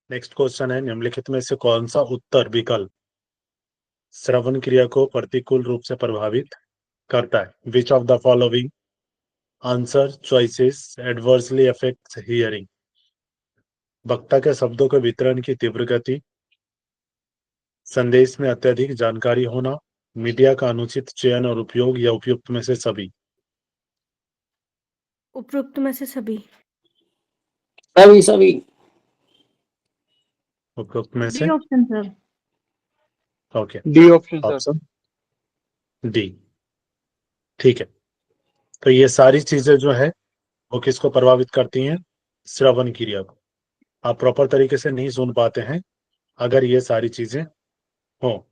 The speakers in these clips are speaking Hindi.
नेक्स्ट क्वेश्चन है, निम्नलिखित में से कौन सा उत्तर विकल्प श्रवण क्रिया को प्रतिकूल रूप से प्रभावित करता है? Which of the following answer choices adversely affects hearing? वक्ता के शब्दों के वितरण की तीव्र गति, संदेश में अत्यधिक जानकारी होना, मीडिया का अनुचित चयन और उपयोग, या उपयुक्त में से सभी? उपयुक्त में से सभी। सभी सभी। उपयुक्त में से option sir. Okay, D option sir. Option D. ठीक है, तो ये सारी चीजें जो है वो किसको प्रभावित करती हैं? श्रवण क्रिया को। आप प्रॉपर तरीके से नहीं सुन पाते हैं अगर ये सारी चीजें हो।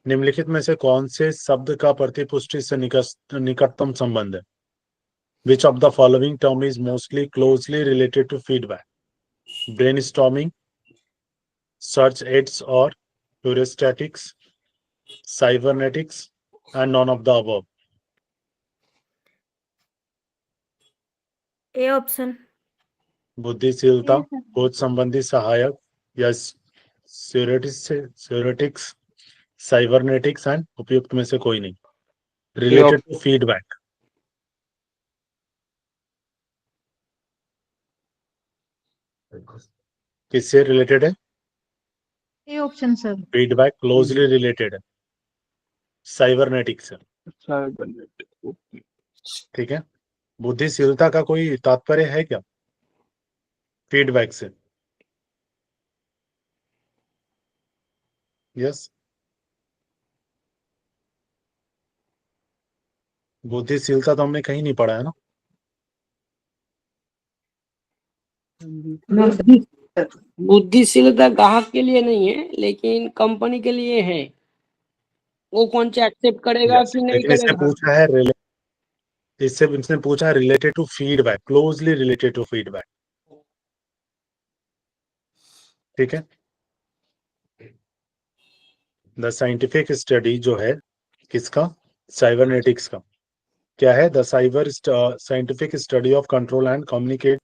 निम्नलिखित में से कौन से शब्द का प्रतिपुष्टि से निकटतम संबंध है? Which of the following term is mostly closely related to feedback? Brainstorming, search aids और heuristics, cybernetics, and none of the above? A option. बुद्धिशीलता, खोज संबंधी सहायक, या स्यूरेटिक्स, साइबरनेटिक्स, एंड उपयुक्त में से कोई नहीं? Related to feedback. किससे रिलेटेड है? A option sir. Feedback closely related है साइबरनेटिक्स से। ठीक है, बुद्धिशीलता का कोई तात्पर्य है क्या फीडबैक से? यस, बुद्धिशीलता तो हमने कहीं नहीं पढ़ा है ना। बुद्धिशीलता ग्राहक के लिए नहीं है लेकिन कंपनी के लिए है, वो कौन सा एक्सेप्ट करेगा कि नहीं लेकिन इसने करेगा। पूछा है इसने पूछा है related to feedback, closely related to feedback. ठीक है, द साइंटिफिक स्टडी जो है किसका? साइबरनेटिक्स का। क्या है? The scientific study of control and communicate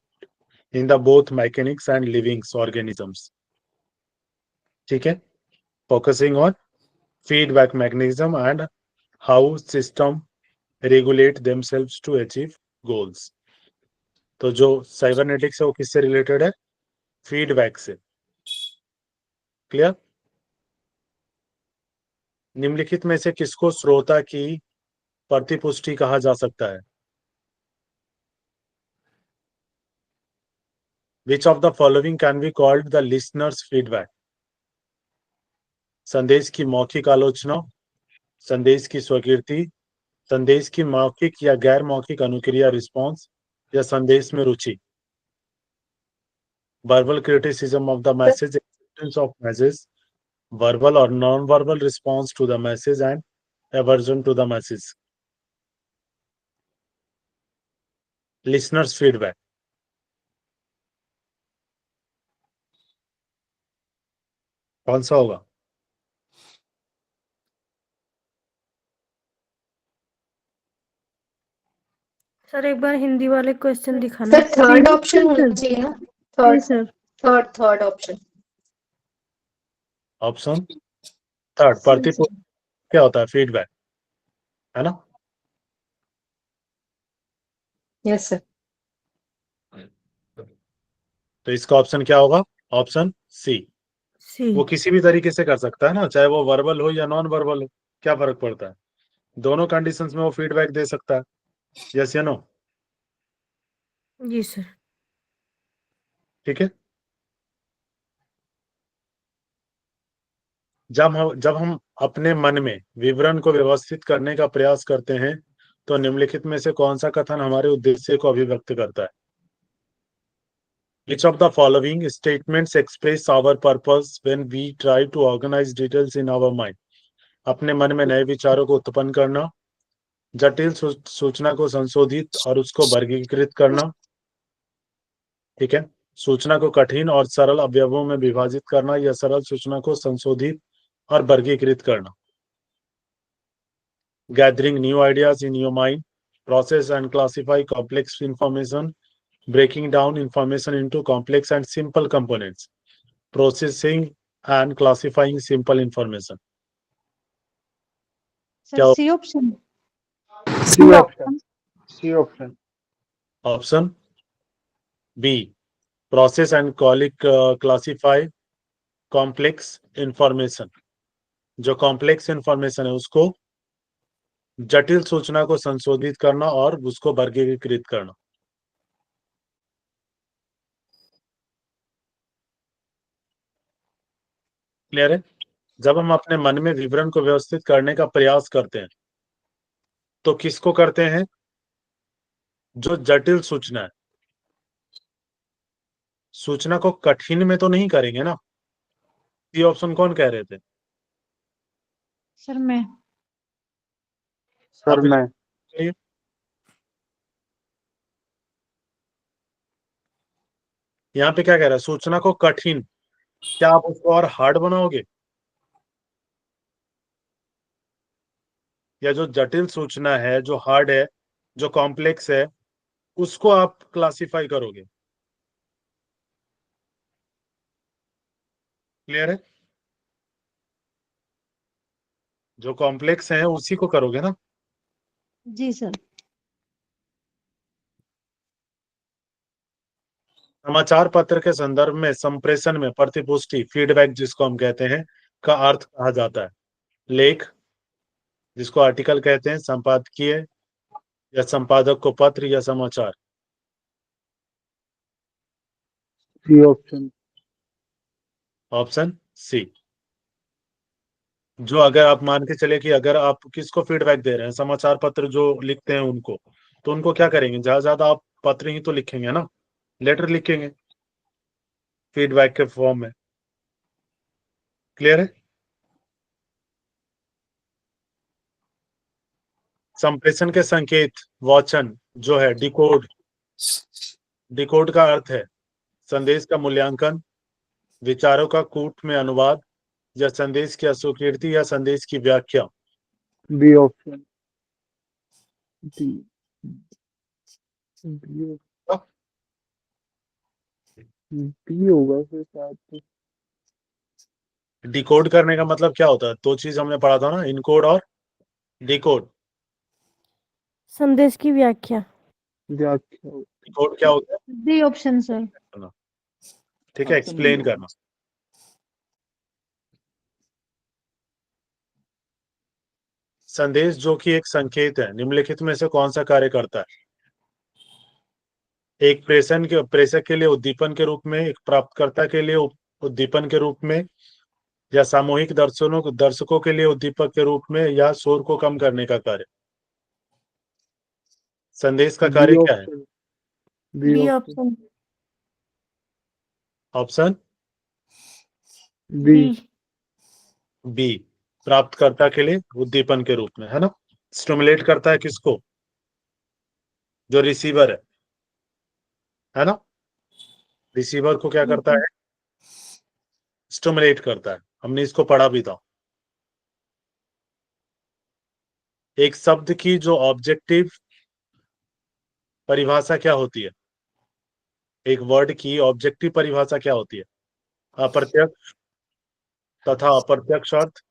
in the both mechanics and livings organisms. ठीक है, focusing on feedback mechanism and how system regulate themselves to achieve goals. तो जो साइबरनेटिक्स है वो किससे रिलेटेड है? फीडबैक से। क्लियर? निम्नलिखित में से किसको श्रोता की प्रतिपुष्टि कहा जा सकता है? Which of the following can be called the listener's feedback? संदेश की मौखिक आलोचना, संदेश की स्वीकृति, संदेश की मौखिक या गैर मौखिक अनुक्रिया रिस्पॉन्स, या संदेश में रुचि? verbal criticism of the message, acceptance of message, verbal or non-verbal response to the message, and aversion to the message. Listeners feedback. कौन सा होगा? सर एक बार हिंदी वाले क्वेश्चन दिखाना। सर थर्ड ऑप्शन होना चाहिए ना। Third sir. Third option. Option third, प्रतिपुष्टि क्या होता है? फीडबैक, है ना? Yes sir. तो इसका ऑप्शन क्या होगा? Option C. सी। वो किसी भी तरीके से कर सकता है ना, चाहे वो वर्बल हो या नॉन वर्बल हो, क्या फर्क पड़ता है? दोनों कंडीशंस में वो फीडबैक दे सकता है। यस या नो? जी सर। ठीक है, जब हम अपने मन में विवरण को व्यवस्थित करने का प्रयास करते हैं तो निम्नलिखित में से कौन सा कथन हमारे उद्देश्य को अभिव्यक्त करता है? Which of the following statements express our purpose when we try to organize details in our mind? अपने मन में नए विचारों को उत्पन्न करना, जटिल सूचना को संशोधित और उसको वर्गीकृत करना, ठीक है, सूचना को कठिन और सरल अवयवों में विभाजित करना, या सरल सूचना को संशोधित और वर्गीकृत करना। Gathering new ideas in your mind, process and classify complex information, breaking down information into complex and simple components, processing and classifying simple information. Sir क्या C option C option, C option, option B, process and classify complex information. जो कॉम्प्लेक्स इंफॉर्मेशन है उसको जटिल सूचना को संशोधित करना और उसको वर्गीकृत करना। क्लियर है? जब हम अपने मन में विवरण को व्यवस्थित करने का प्रयास करते हैं तो किसको करते हैं? जो जटिल सूचना है। सूचना को कठिन में तो नहीं करेंगे ना। ये ऑप्शन कौन कह रहे थे? सर मैं सर मैं, यहाँ पे क्या कह रहा है? सूचना को कठिन, क्या आप उसको और हार्ड बनाओगे? या जो जटिल सूचना है, जो हार्ड है, जो कॉम्प्लेक्स है, उसको आप क्लासिफाई करोगे? क्लियर है? जो कॉम्प्लेक्स है उसी को करोगे ना। जी सर समाचार पत्र के संदर्भ में संप्रेषण में प्रतिपुष्टि, फीडबैक जिसको हम कहते हैं, का अर्थ कहा जाता है। लेख, जिसको आर्टिकल कहते हैं, संपादकीय या संपादक को पत्र या समाचार। C option, option C. जो अगर आप मान के चले कि अगर आप किसको फीडबैक दे रहे हैं, समाचार पत्र जो लिखते हैं उनको, तो उनको क्या करेंगे? ज्यादा ज्यादा आप पत्र ही तो लिखेंगे ना, लेटर लिखेंगे फीडबैक के फॉर्म में। क्लियर है? संप्रेषण के संकेत, वाचन जो है, डिकोड। डिकोड का अर्थ है संदेश का मूल्यांकन, विचारों का कूट में अनुवाद, या संदेश की अस्वीकृति या संदेश की व्याख्या। बी ऑप्शन, डी, बी होगा फिर शायद। डिकोड करने का मतलब क्या होता है? दो चीज हमने पढ़ा था ना, इनकोड और डिकोड। संदेश की व्याख्या। व्याख्या, डिकोड क्या होता है? डी ऑप्शन सर ठीक है, एक्सप्लेन करना। संदेश जो कि एक संकेत है, निम्नलिखित में से कौन सा कार्य करता है? एक प्रेषक के लिए उद्दीपन के रूप में, एक प्राप्तकर्ता के लिए उद्दीपन के रूप में, या सामूहिक दर्शकों के लिए उद्दीपक के रूप में, या शोर को कम करने का कार्य। संदेश का कार्य क्या है? B B option, option. Option B, B, प्राप्तकर्ता के लिए उद्दीपन के रूप में, है ना। स्टिमुलेट करता है किसको? जो रिसीवर है ना। रिसीवर को क्या करता है? स्टिमुलेट करता है। हमने इसको पढ़ा भी था। एक शब्द की जो ऑब्जेक्टिव परिभाषा क्या होती है? एक वर्ड की ऑब्जेक्टिव परिभाषा क्या होती है? अप्रत्यक्ष तथा अप्रत्यक्ष अर्थ,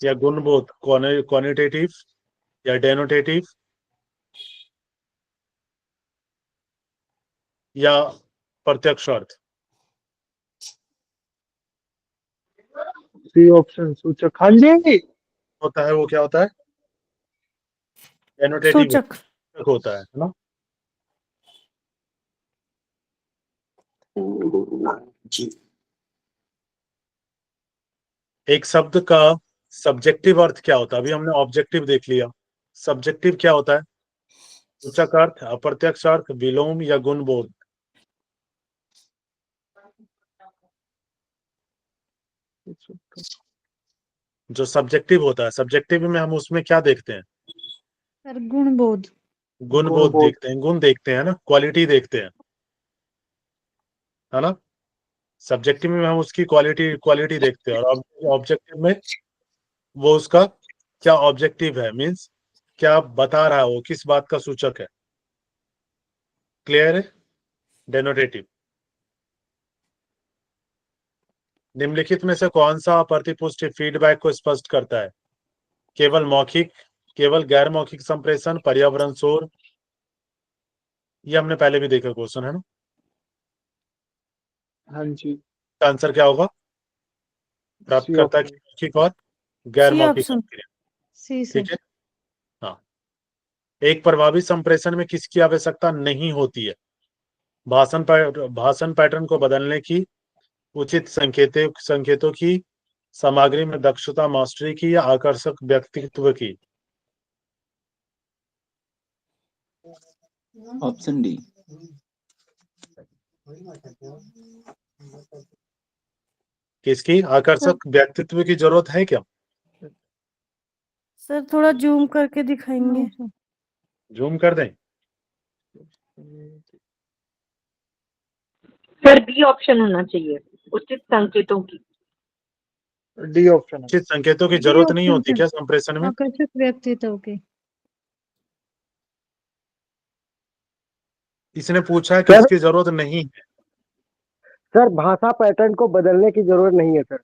या गुणबोध, क्वांटिटेटिव या डेनोटेटिव, या प्रत्यक्ष अर्थ। सी ऑप्शन, सूचक। हाँ जी, होता है वो क्या होता है? डेनोटेटिव सूचक। होता है ना। जी एक शब्द का सब्जेक्टिव अर्थ क्या होता है? अभी हमने ऑब्जेक्टिव देख लिया, सब्जेक्टिव क्या होता है? सूचक अर्थ, अप्रत्यक्ष अर्थ, विलोम या गुणबोध। जो सब्जेक्टिव होता है, सब्जेक्टिव में हम उसमें क्या देखते हैं? सर गुणबोध गुणबोध देखते हैं, गुण देखते हैं ना, क्वालिटी देखते हैं, है ना। सब्जेक्टिव में हम उसकी क्वालिटी देखते हैं, और ऑब्जेक्टिव में वो उसका क्या ऑब्जेक्टिव है, मीन्स क्या बता रहा है, वो किस बात का सूचक है। क्लियर है? डेनोटेटिव। निम्नलिखित में से कौन सा प्रतिपुष्टि फीडबैक को स्पष्ट करता है? केवल मौखिक, केवल गैर मौखिक संप्रेषण, पर्यावरण शोर। ये हमने पहले भी देखा क्वेश्चन, है ना? हाँ जी, आंसर क्या होगा? प्राप्त सी करता है ऑप्शन। मौखिक और गैर सी मौखिक ऑप्शन। अभिक्रिया। सी सर। ठीक है, हाँ। एक प्रभावी संप्रेषण में किसकी आवश्यकता नहीं होती है? भाषण पैटर्न को बदलने की, उचित संकेतों की, सामग्री में दक्षता मास्टरी की, या आकर्षक व्यक्तित्व की? Option D. किसकी? आकर्षक व्यक्तित्व की जरूरत है क्या? सर थोड़ा जूम करके दिखाएंगे। No sir. जूम कर दें? सर बी ऑप्शन होना चाहिए, उचित संकेतों की। डी ऑप्शन है। उचित संकेतों की डी जरूरत नहीं ऑप्शन होती सर। क्या संप्रेषण में? आकर्षक व्यक्तित्व के। इसने पूछा है किसकी जरूरत नहीं है। सर भाषा पैटर्न को बदलने की जरूरत नहीं है सर।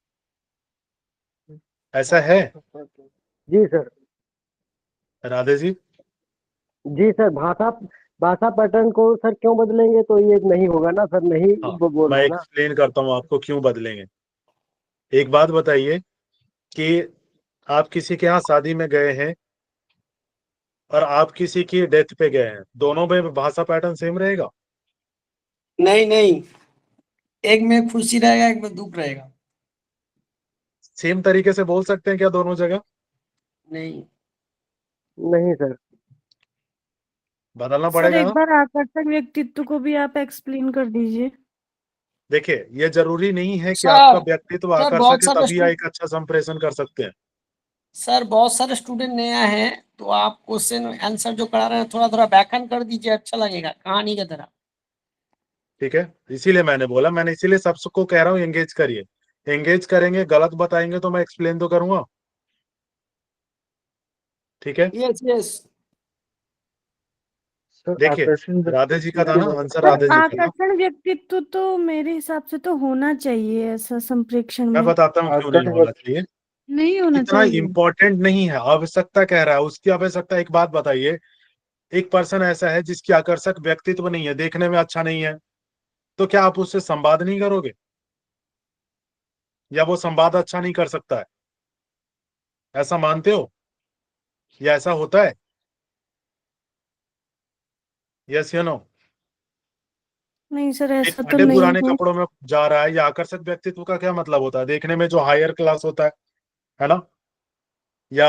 ऐसा है? जी सर। राधे जी? जी सर, भाषा पैटर्न को सर क्यों बदलेंगे, तो ये नहीं होगा ना सर, नहीं हाँ, बोल मैं रहा ना। एक्सप्लेन करता हूँ आपको क्यों बदलेंगे। एक बात बताइए कि आप किसी के यहाँ शादी में गए हैं और आप किसी की डेथ पे गए हैं, दोनों में भाषा पैटर्न सेम रहेगा? नहीं नहीं, एक में खुशी रहेगा, एक में दुख रहेगा। सेम तरीके से बोल सकते हैं क्या दोनों जगह? नहीं। नहीं सर। बदलना सर पड़ेगा एक ना? बार आकर्षक व्यक्तित्व को भी आप एक्सप्लेन कर दीजिए। देखिए, ये जरूरी नहीं है कि सर, आपका व्यक्तित्व सर, आकर्षक बहुत है सारे तभी आप एक अच्छा संप्रेषण कर सकते हैं। सर बहुत सारे स्टूडेंट नया है, तो आप क्वेश्चन आंसर जो करा रहे हैं थोड़ा थोड़ा व्याख्यान कर दीजिए, अच्छा लगेगा कहानी की तरह। ठीक है, इसीलिए मैंने बोला, मैंने इसीलिए सबको कह रहा हूँ एंगेज करिए। एंगेज करेंगे, गलत बताएंगे तो मैं एक्सप्लेन तो करूंगा। ठीक है, यस यस। सर देखिए आकर्षण राधे जी का था ना आंसर, सर राधे जी का था। आकर्षण व्यक्तित्व तो मेरे हिसाब से तो होना चाहिए ऐसा संप्रेक्षण मैं में। बताता हूँ क्यों नहीं होना चाहिए। नहीं होना इतना चाहिए। इम्पोर्टेंट नहीं है, आवश्यकता कह रहा है, उसकी आवश्यकता। एक बात बताइए, एक पर्सन ऐसा है जिसकी आकर्षक व्यक्तित्व नहीं है, देखने में अच्छा नहीं है, तो क्या आप उससे संवाद नहीं करोगे? या वो संवाद अच्छा नहीं कर सकता है? ऐसा मानते हो या ऐसा होता है? यस या नो? नहीं सर एक ऐसा तो फटे नहीं पुराने है। कपड़ों में जा रहा है, या आकर्षक व्यक्तित्व का क्या मतलब होता है? देखने में जो हायर क्लास होता है ना? या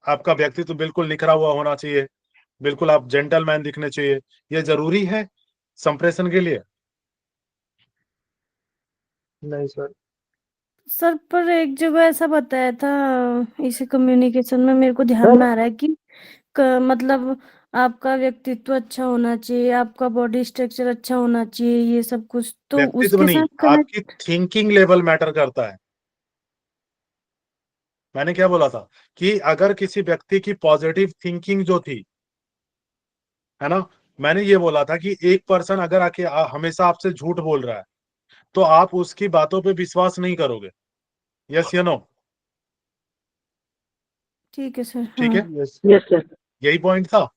आपका व्यक्तित्व बिल्कुल निखरा हुआ होना चाहिए, बिल्कुल आप जेंटलमैन दिखने चाहिए, ये जरूरी है संप्रेषण के लिए? नहीं सर। सर पर एक जगह ऐसा बताया था इसी कम्युनिकेशन में, मेरे को ध्यान सर में आ रहा है कि मतलब आपका व्यक्तित्व अच्छा होना चाहिए, आपका बॉडी स्ट्रक्चर अच्छा होना चाहिए, ये सब कुछ तो व्यक्तित्व उसके नहीं, साथ कनेक्ट। आपकी थिंकिंग लेवल मैटर करता है। मैंने क्या बोला था कि अगर किसी व्यक्ति की पॉजिटिव थिंकिंग जो थी, है ना, मैंने ये बोला था कि एक पर्सन अगर आके हमेशा आपसे झूठ बोल रहा है तो आप उसकी बातों पे विश्वास नहीं करोगे। यस या नो? ठीक है सर। ठीक हाँ है, यस यस सर। यही पॉइंट था।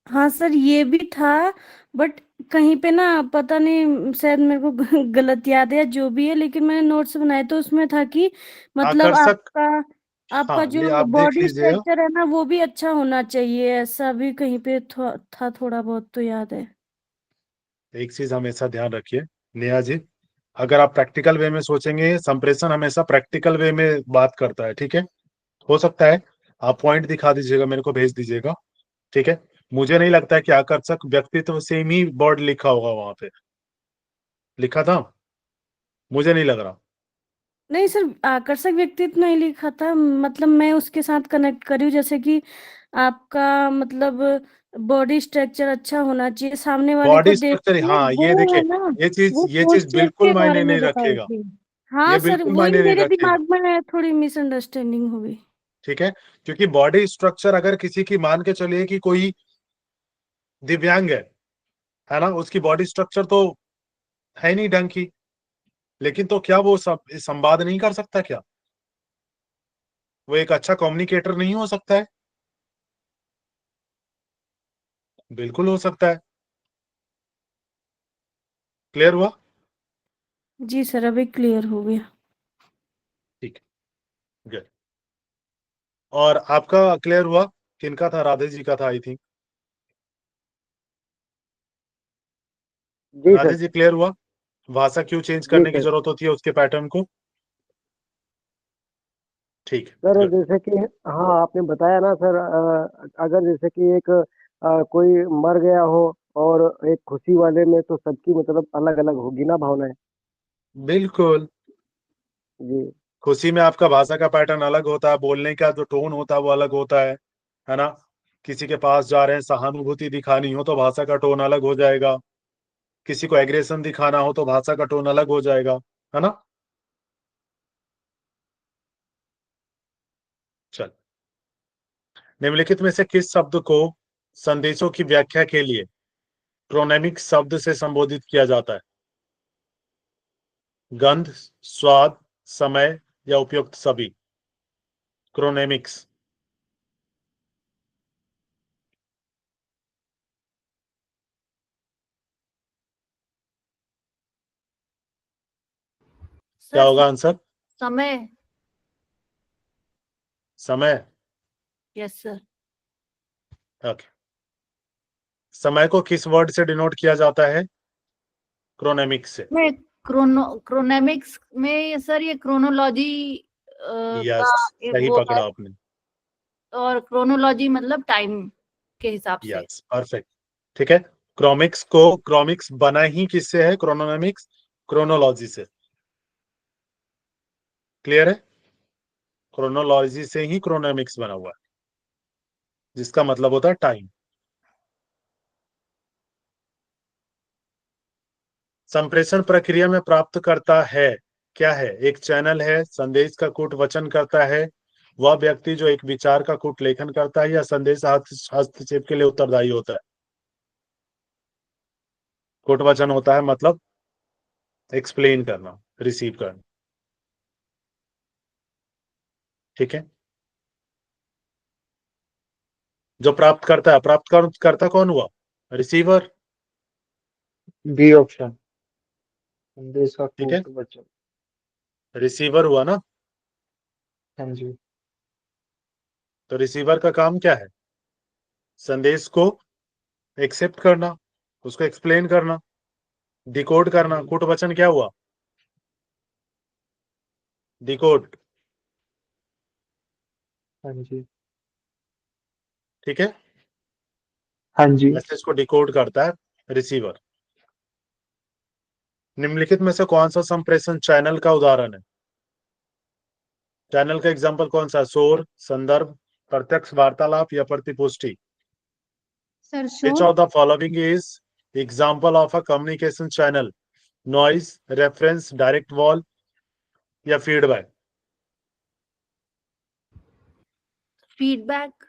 हाँ सर ये भी था, बट कहीं पे ना पता नहीं शायद मेरे को गलत याद है या जो भी है, लेकिन मैंने नोट्स बनाए तो उसमें था कि मतलब आकर्षक, आपका हाँ ले जो आप देख बॉडी लीजिएगा। स्ट्रक्चर है ना वो भी अच्छा होना चाहिए, ऐसा भी कहीं पे था थोड़ा बहुत तो याद है। एक चीज हमेशा ध्यान रखिए नेहा जी, अगर आप प्रैक्टिकल वे में सोचेंगे, संप्रेषण हमेशा प्रैक्टिकल वे में बात करता है। ठीक है, हो सकता है आप पॉइंट दिखा दीजिएगा, मेरे को भेज दीजिएगा। ठीक है, मुझे नहीं लगता है कि आकर्षक व्यक्तित्व सेम ही वर्ड लिखा होगा वहां पे। लिखा था? मुझे नहीं लग रहा। नहीं सर आकर्षक व्यक्तित्व नहीं लिखा था, मतलब मैं उसके साथ कनेक्ट करी हूँ, जैसे कि आपका मतलब बॉडी स्ट्रक्चर अच्छा होना चाहिए, सामने वाले को बॉडी देख स्ट्रक्चर, के हाँ वो ये है देखिए, ना, वो ये चीज पोस्चर बिल्कुल के मायने बारे में नहीं बताई रखेगा। थी। हाँ ये सर बिल्कुल वही मायने नहीं मेरे रखेगा। दिमाग में थोड़ी मिसअंडरस्टैंडिंग हो गई। ठीक है, क्योंकि बॉडी स्ट्रक्चर अगर किसी की, मान के चलिए कि कोई दिव्यांग है, है ना, उसकी बॉडी स्ट्रक्चर तो है नहीं ढंग की, लेकिन तो क्या वो सब संवाद नहीं कर सकता क्या? वो एक अच्छा कम्युनिकेटर नहीं हो सकता है? बिल्कुल हो सकता है। क्लियर हुआ? जी सर, अभी क्लियर हो गया। ठीक है, गुड। और आपका क्लियर हुआ? किनका था? राधे जी का था आई थिंक। जी राधे सर। जी क्लियर हुआ? भाषा क्यों चेंज जी करने की सर। जरूरत होती है उसके पैटर्न को? ठीक है, सर गुड। जैसे कि हाँ आपने बताया ना सर, अगर जैसे कि एक कोई मर गया हो और एक खुशी वाले में, तो सबकी मतलब अलग अलग होगी ना भावनाएं। बिल्कुल। जी। खुशी में आपका भाषा का पैटर्न अलग होता है, बोलने का जो टोन होता है वो अलग होता है ना? किसी के पास जा रहे हैं, सहानुभूति दिखानी हो तो भाषा का टोन अलग हो जाएगा, किसी को एग्रेशन दिखाना हो तो भाषा का टोन अलग हो जाएगा, है ना? चल, निम्नलिखित में से किस शब्द को संदेशों की व्याख्या के लिए क्रोनेमिक शब्द से संबोधित किया जाता है? गंध, स्वाद, समय या उपयुक्त सभी? क्रोनेमिक्स। क्या सर होगा आंसर? समय। समय। Yes sir. ओके। समय को किस वर्ड से डिनोट किया जाता है? क्रोनेमिक्स से। में क्रोनेमिक्स में सर ये क्रोनोलॉजी का यस, एक सही वो है, पकड़ा आपने। और क्रोनोलॉजी मतलब टाइम के हिसाब से। Yes, perfect. ठीक है, क्रोमिक्स बना ही किससे है? क्रोनोमिक्स क्रोनोलॉजी से। क्लियर है? क्रोनोलॉजी से ही क्रोनोमिक्स बना हुआ है, जिसका मतलब होता है टाइम। संप्रेषण प्रक्रिया में प्राप्त करता है क्या है? एक चैनल है, संदेश का कूट वचन करता है, वह व्यक्ति जो एक विचार का कूट लेखन करता है, या संदेश हस्तक्षेप के लिए उत्तरदायी होता है? कूट वचन होता है मतलब एक्सप्लेन करना, रिसीव करना। ठीक है, जो प्राप्त करता है, करता कौन हुआ? रिसीवर। बी ऑप्शन, संदेश का ठीक है, कूट वचन। रिसीवर हुआ ना? हाँ जी। तो रिसीवर का काम क्या है? संदेश को एक्सेप्ट करना, उसको एक्सप्लेन करना, डिकोड करना। कूट वचन क्या हुआ? डिकोड। हाँ जी। ठीक है, हाँ जी। मैसेज को डिकोड करता है रिसीवर। निम्नलिखित में से कौन सा संप्रेषण चैनल का उदाहरण है? चैनल का एग्जाम्पल कौन सा है? शोर, संदर्भ, प्रत्यक्ष वार्तालाप या प्रतिपुष्टि? सर Which शोर। of the following is example of a communication channel? Noise, reference, direct wall या फीडबैक? फीडबैक।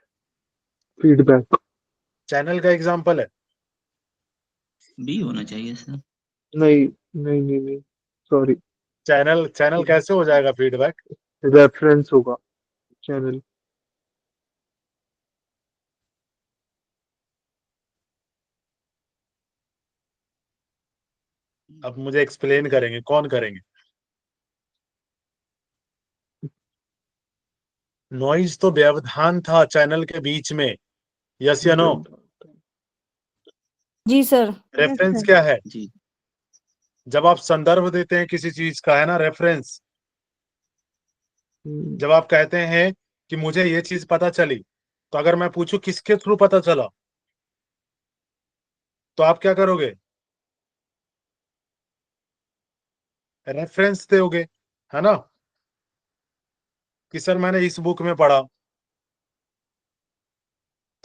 फीडबैक। चैनल का एग्जाम्पल है। बी होना चाहिए सर। नहीं नहीं नहीं नहीं, सॉरी। चैनल कैसे हो जाएगा फीडबैक? रेफरेंस होगा चैनल। अब मुझे एक्सप्लेन करेंगे, कौन करेंगे? नॉइज तो व्यवधान था चैनल के बीच में। यस या नो? जी सर। Yes reference sir. क्या है? जी। जब आप संदर्भ देते हैं किसी चीज का, है ना, रेफरेंस। जब आप कहते हैं कि मुझे ये चीज पता चली, तो अगर मैं पूछूं किसके थ्रू पता चला, तो आप क्या करोगे? रेफरेंस दोगे, है ना, कि सर मैंने इस बुक में पढ़ा।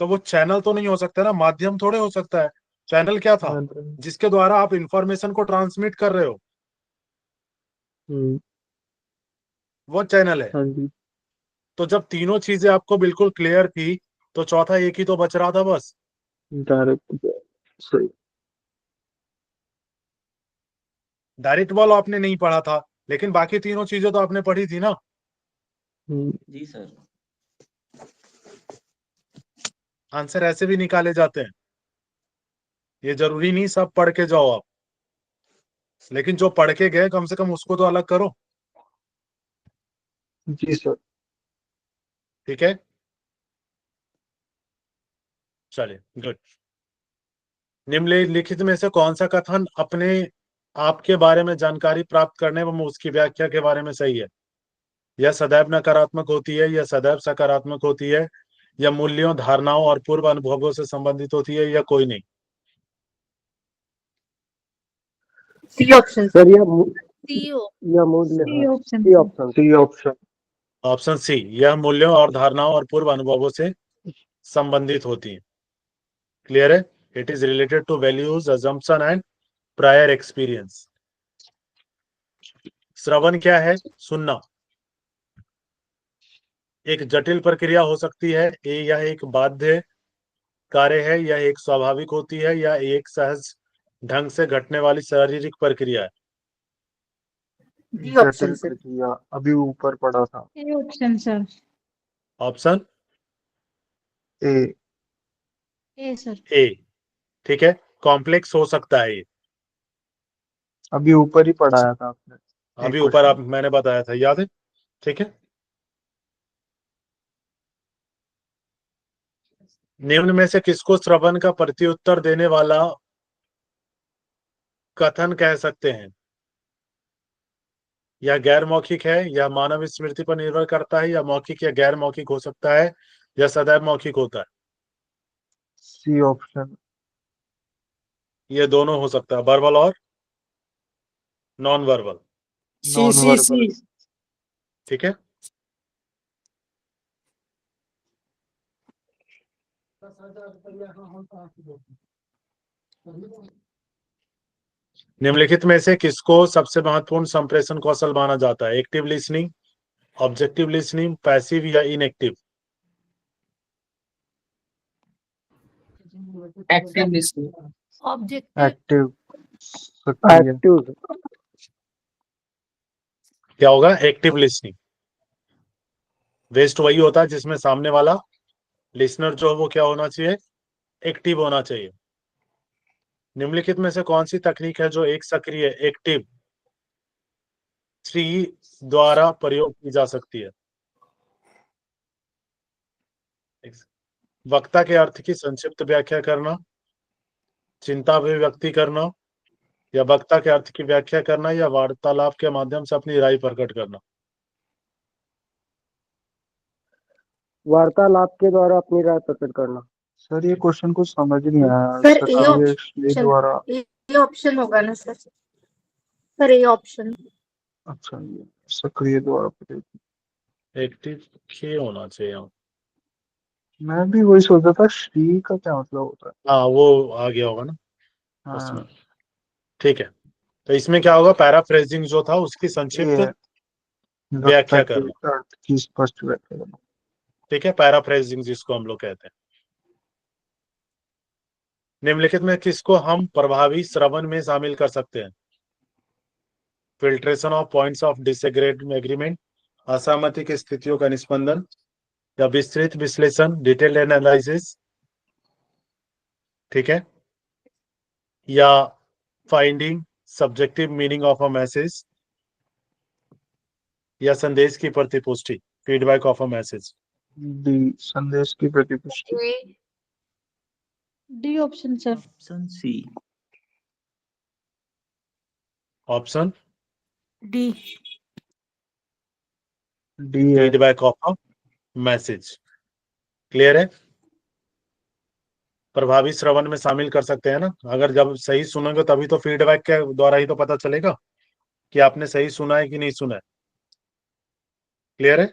तो वो चैनल तो नहीं हो सकता ना, माध्यम थोड़े हो सकता है। चैनल क्या था? माध्यम। जिसके द्वारा आप इंफॉर्मेशन को ट्रांसमिट कर रहे हो, वो चैनल है। हाँ जी। तो जब तीनों चीजें आपको बिल्कुल क्लियर थी, तो चौथा एक ही तो बच रहा था बस। डायरेक्ट। सही। डायरेक्ट बॉल आपने नहीं पढ़ा था, लेकिन बाकी तीनों चीजें तो आपने पढ़ी थी ना। जी सर। आंसर ऐसे भी निकाले जाते हैं, ये जरूरी नहीं सब पढ़ के जाओ आप, लेकिन जो पढ़ के गए कम से कम उसको तो अलग करो। जी सर। ठीक है, चलिए गुड। निम्नलिखित में से कौन सा कथन अपने आपके बारे में जानकारी प्राप्त करने एवं उसकी व्याख्या के बारे में सही है? यह सदैव नकारात्मक होती है, यह सदैव सकारात्मक होती है, या मूल्यों, धारणाओं और पूर्व अनुभवों से संबंधित होती है, या कोई नहीं? सी ऑप्शन सर CO यह मूल्य सी है। Option C option. C option. Option C, यह मूल्यों और धारणाओं और पूर्व अनुभवों से संबंधित होती है। क्लियर है? It is related to values, assumption and prior experience. श्रवण क्या है? सुनना। एक जटिल प्रक्रिया हो सकती है, यह एक बाध्य कार्य है, यह एक स्वाभाविक होती है, या एक सहज ढंग से घटने वाली शारीरिक प्रक्रिया है? डी ऑप्शन जटिल सर। प्रक्रिया अभी ऊपर पड़ा था। A option sir. Option A. A sir. A. ठीक है, कॉम्प्लेक्स हो सकता है ये, अभी ऊपर ही पढ़ाया था आपने एक अभी ऊपर क्वेश्चन। मैंने बताया था, याद है? ठीक है, निम्न में से किसको श्रवण का प्रत्युत्तर देने वाला कथन कह सकते हैं? यह गैर मौखिक है, यह मानव स्मृति पर निर्भर करता है, या मौखिक या गैर मौखिक हो सकता है, या सदैव मौखिक होता है? C option. ये दोनों हो सकता है, वर्बल और non verbal. C non C verbal. C. ठीक है, निम्नलिखित में से किसको सबसे महत्वपूर्ण संप्रेषण कौशल माना जाता है? Active listening, objective listening, passive या inactive? Active listening. Objective. Active, सक्रिय। एक्टिव। क्या होगा? Active listening. वेस्ट वही होता है जिसमें सामने वाला लिसनर जो है वो क्या होना चाहिए? एक्टिव होना चाहिए। निम्नलिखित में से कौन सी तकनीक है जो एक सक्रिय एक्टिव ट्री द्वारा प्रयोग की जा सकती है? वक्ता के अर्थ की संक्षिप्त व्याख्या करना, चिंता अभिव्यक्ति करना, या वक्ता के अर्थ की व्याख्या करना, या वार्तालाप के माध्यम से अपनी राय प्रकट करना? वार्तालाप के द्वारा अपनी राय प्रकट करना। सर ये क्वेश्चन कुछ समझ नहीं आया। सर ए सक्रिय श्रेय ऑप्शन, द्वारा। ए ऑप्शन होगा ना सर? Sir A option. अच्छा, ये सक्रिय द्वारा प्रयोग। एक्टिव के होना चाहिए। मैं भी वही सोचा था, श्री का क्या मतलब होता है। हाँ, वो आ गया होगा ना उसमें। हाँ, ठीक है, तो इसमें क्या होगा? पैराफ्रेजिंग जो था उसकी ये संक्षिप्त है, वक्ता व्याख्या के करना। अर्थ की स्पष्ट व्याख्या करना। ठीक है, पैराफ्रेजिंग जिसको हम लोग कहते हैं। निम्नलिखित में किसको हम प्रभावी श्रवण में शामिल कर सकते हैं? Filtration of points of disagreement, असहमति की स्थितियों का निस्पंदन, या विस्तृत विश्लेषण, डिटेल्ड एनालिसिस, ठीक है, या finding subjective meaning of a message, या संदेश की प्रतिपुष्टि, feedback of a message? D, संदेश की प्रतिपुष्टि। D option sir. Option C. Option D. D है। Feedback of a message. Clear है? प्रभावी श्रवण में शामिल कर सकते हैं ना, अगर जब सही सुनोगे तभी तो फीडबैक के द्वारा ही तो पता चलेगा कि आपने सही सुना है कि नहीं सुना है। क्लियर है?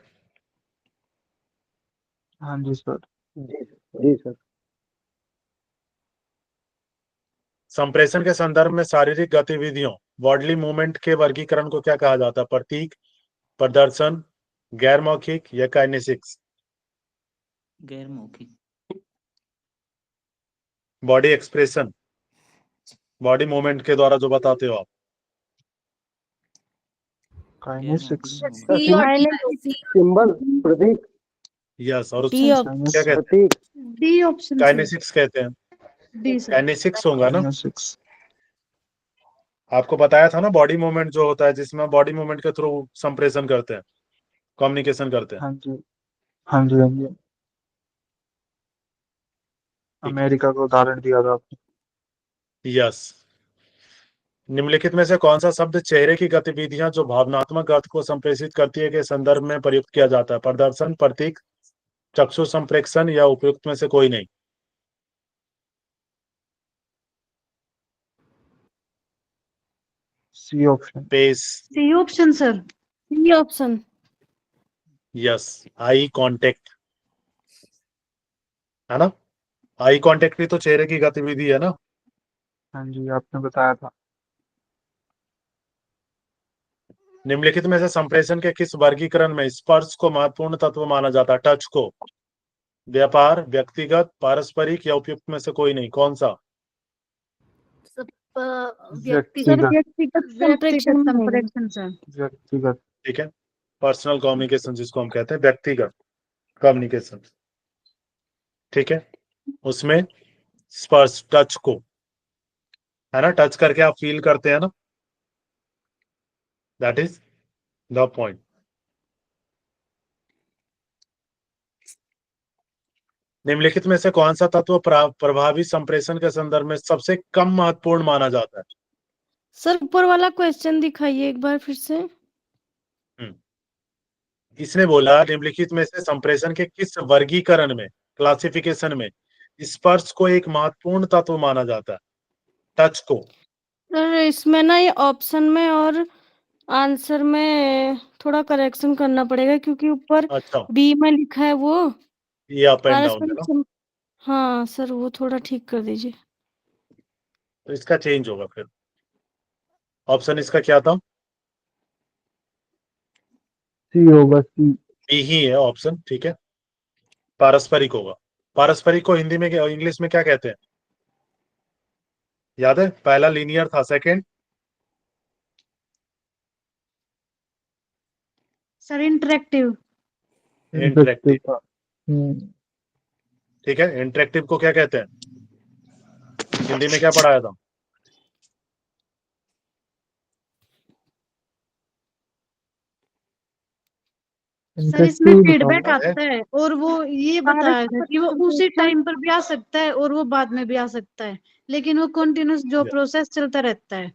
हाँ जी सर। जी सर। संप्रेषण के संदर्भ में शारीरिक गतिविधियों, बॉडली मूवमेंट के वर्गीकरण को क्या कहा जाता है? प्रतीक, प्रदर्शन, गैर मौखिक, या काइनेसिक्स? गैर मौखिक। बॉडी एक्सप्रेशन, बॉडी मूवमेंट के द्वारा जो बताते हो आप, काइनेसिक्स सी और डी सिंबल प्रतीक यस, और डी उसको क्या कहते हैं? प्रतीक डी ऑप्शन सर, काइनेसिक्स कहते हैं। D sir. काइनेसिक्स होगा ना। काइनेसिक्स आपको बताया था ना, बॉडी मूवमेंट जो होता है जिसमें बॉडी मूवमेंट के थ्रू संप्रेषण करते हैं, कम्युनिकेशन करते हैं। हाँ जी हाँ जी हाँ जी, अमेरिका का उदाहरण दिया था आपने। यस। निम्नलिखित में से कौन सा शब्द चेहरे की गतिविधियां जो भावनात्मक अर्थ को संप्रेषित करती है के संदर्भ में प्रयुक्त किया जाता है? प्रदर्शन, प्रतीक, चक्षु संप्रेक्षण या उपयुक्त में से कोई नहीं? C option. Pace. C option sir. D option. Yes, eye contact, है ना? आई कांटेक्ट भी तो चेहरे की गतिविधि है ना। हाँ जी, आपने बताया था। निम्नलिखित में से संप्रेषण के किस वर्गीकरण में स्पर्श को महत्वपूर्ण तत्व माना जाता है? टच को, व्यापार, व्यक्तिगत, पारस्परिक या उपयुक्त में से कोई नहीं? कौन सा? सर व्यक्तिगत व्यक्तिगत संप्रेक्षण में है। संप्रेक्षण सर। व्यक्तिगत ठीक है, पर्सनल कम्युनिकेशन जिसको हम कहते हैं, व्यक्तिगत कम्युनिकेशन। ठीक है, उसमें स्पर्श, टच को, है ना, टच करके आप फील करते हैं ना, दैट इज द पॉइंट। निम्नलिखित में से कौन सा तत्व प्रभावी संप्रेषण के संदर्भ में सबसे कम महत्वपूर्ण माना जाता है? सर ऊपर वाला क्वेश्चन दिखाइए एक बार फिर से। इसने बोला निम्नलिखित में से संप्रेषण के किस वर्गीकरण में, क्लासिफिकेशन में स्पर्श को एक महत्वपूर्ण तत्व माना जाता है? टच को। सर इसमें ना ये ऑप्शन में और आंसर में थोड़ा करेक्शन करना पड़ेगा क्योंकि ऊपर अच्छा, बी में लिखा है वो ये अप एंड डाउन है पारस्परिक ना, हाँ सर वो थोड़ा ठीक कर दीजिए। तो इसका चेंज होगा फिर। ऑप्शन इसका क्या था? सी होगा, सी। बी ही है ऑप्शन, ठीक है, पारस्परिक होगा। पारस्परिक को हिंदी में इंग्लिश में क्या कहते हैं? याद है? पहला लीनियर था, सेकंड सर इंटरेक्टिव। इंटरेक्टिव। था। ठीक है, इंटरेक्टिव को क्या कहते हैं? हिंदी में क्या पढ़ाया था? सर इसमें इंटरेक्टिव फीडबैक याद है? आता है और वो ये बताया था कि वो उसी टाइम पर भी आ सकता है और वो बाद में भी आ सकता है, लेकिन वो कंटिन्यूस जो प्रोसेस चलता रहता है।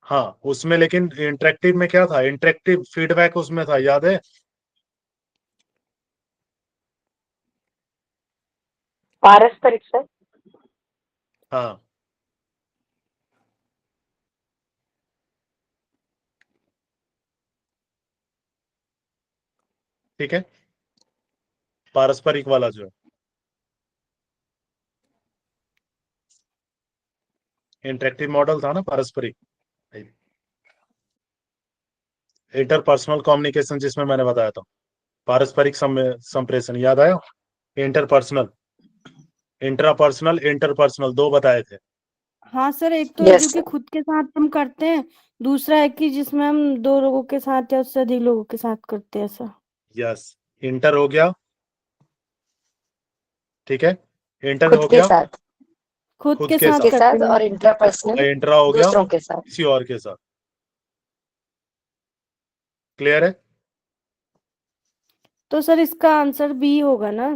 हाँ, उसमें लेकिन इंटरेक्टिव में क्या था? इंटरेक्टिव फीडबैक उसमें था, याद है? पारस्परिक सर। हाँ, ठीक है, पारस्परिक वाला जो है इंटरेक्टिव मॉडल था ना, पारस्परिक। इंटरपर्सनल कम्युनिकेशन जिसमें मैंने बताया था, पारस्परिक संप्रेषण, याद आया? इंटरपर्सनल, इंट्रापर्सनल, इंटरपर्सनल दो बताए थे। हाँ सर एक तो है Yes, जो कि sir. खुद के साथ हम करते हैं, दूसरा है कि जिसमें हम दो लोगों के साथ या उससे अधिक लोगों के साथ करते हैं ऐसा। यस, इंटर हो गया, ठीक है, इंटर खुद हो के गया साथ, खुद खुद के के साथ के साथ, साथ करते हैं। और इंट्रापर्सनल इंट्रा हो गया दूसरों के साथ। किसी और के साथ। क्लियर है? तो सर इसका आंसर बी होगा ना,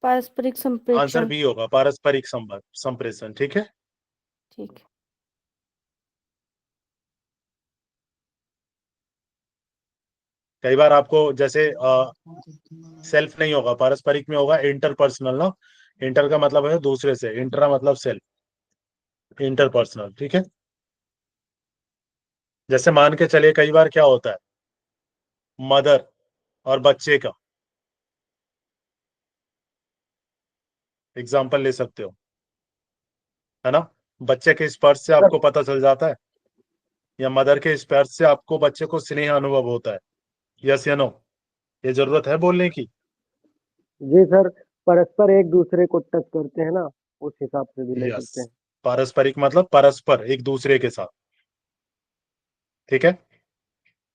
पारस्परिक आंसर संप्रेक्षण। बी होगा, पारस्परिक संप्रेषण। ठीक है, ठीक है। कई बार आपको जैसे सेल्फ नहीं होगा, पारस्परिक में होगा इंटरपर्सनल ना। इंटर का मतलब है दूसरे से, इंट्रा मतलब सेल्फ, इंटरपर्सनल। ठीक है, जैसे मान के चलिए कई बार क्या होता है, मदर और बच्चे का एग्जाम्पल ले सकते हो, है ना? बच्चे के स्पर्श से आपको पता चल जाता है, या मदर के स्पर्श से आपको बच्चे को स्नेह अनुभव होता है। यस या नो? ये जरूरत है बोलने की? जी सर, परस्पर एक दूसरे को टच करते हैं ना, उस हिसाब से भी ले सकते यस, हैं। पारस्परिक मतलब परस्पर एक दूसरे के साथ। ठीक है,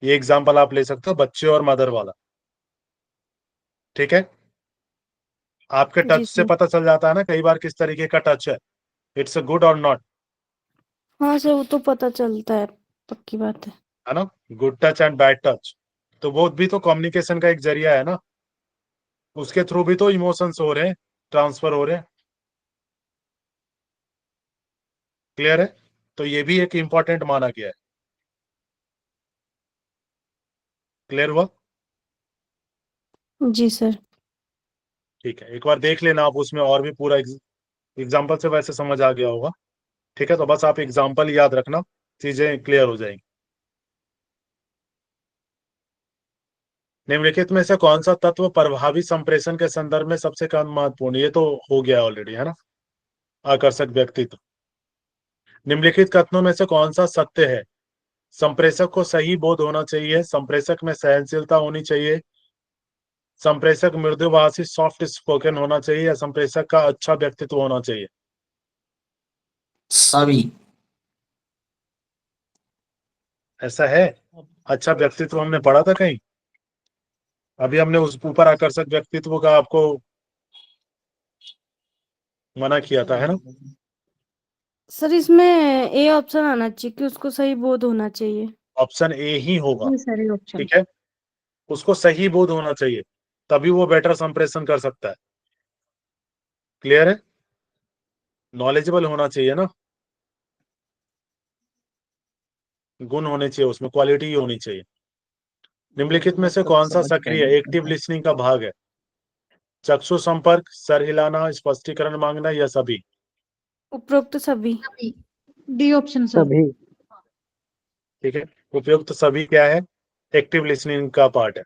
ये एग्जाम्पल आप ले सकते हो बच्चे और मदर वाला, ठीक है। आपके टच जी से सर। पता चल जाता है ना कई बार किस तरीके का टच है, इट्स अ गुड और नॉट, हाँ सर, वो तो पता चलता है, पक्की बात है ना। Good touch and bad touch, तो वो भी तो कम्युनिकेशन का एक जरिया है ना, उसके थ्रू भी तो इमोशंस हो रहे हैं, ट्रांसफर हो रहे हैं। क्लियर है? तो ये भी एक इंपॉर्टेंट माना गया है। क्लियर हुआ? जी सर। ठीक है, एक बार देख लेना आप, उसमें और भी पूरा एग्जाम्पल से वैसे समझ आ गया होगा, ठीक है। तो बस आप एग्जाम्पल याद रखना, चीजें क्लियर हो जाएंगी। निम्नलिखित में से कौन सा तत्व प्रभावी संप्रेषण के संदर्भ में सबसे कम महत्वपूर्ण? ये तो हो गया ऑलरेडी, है ना। आकर्षक व्यक्तित्व। निम्नलिखित कथनों में से कौन सा सत्य है? संप्रेषक को सही बोध होना चाहिए, संप्रेषक में सहनशीलता होनी चाहिए, संप्रेषक मृदुभाषी सॉफ्ट स्पोकन होना चाहिए, या संप्रेषक का अच्छा व्यक्तित्व होना चाहिए? सभी। ऐसा है? अच्छा व्यक्तित्व हमने पढ़ा था कहीं? अभी हमने उस ऊपर आकर्षक व्यक्तित्व का आपको मना किया था, है ना। सर इसमें ए ऑप्शन आना चाहिए कि उसको सही बोध होना चाहिए। ऑप्शन ए ही होगा, जी सर, ये ऑप्शन। ठीक है। उसको सही बोध होना चाहिए, तभी वो बेटर संप्रेषण कर सकता है। क्लियर है? नॉलेजेबल होना चाहिए ना, गुण होने चाहिए, उसमें क्वालिटी होनी चाहिए। निम्नलिखित में से कौन सा सक्रिय एक्टिव लिसनिंग का भाग है? चक्षु संपर्क, सर हिलाना, स्पष्टीकरण मांगना, या सभी? उपरोक्त सभी। D option sir. सभी। ठीक है, उपयुक्त सभी क्या है? एक्टिव लिसनिंग का पार्ट है।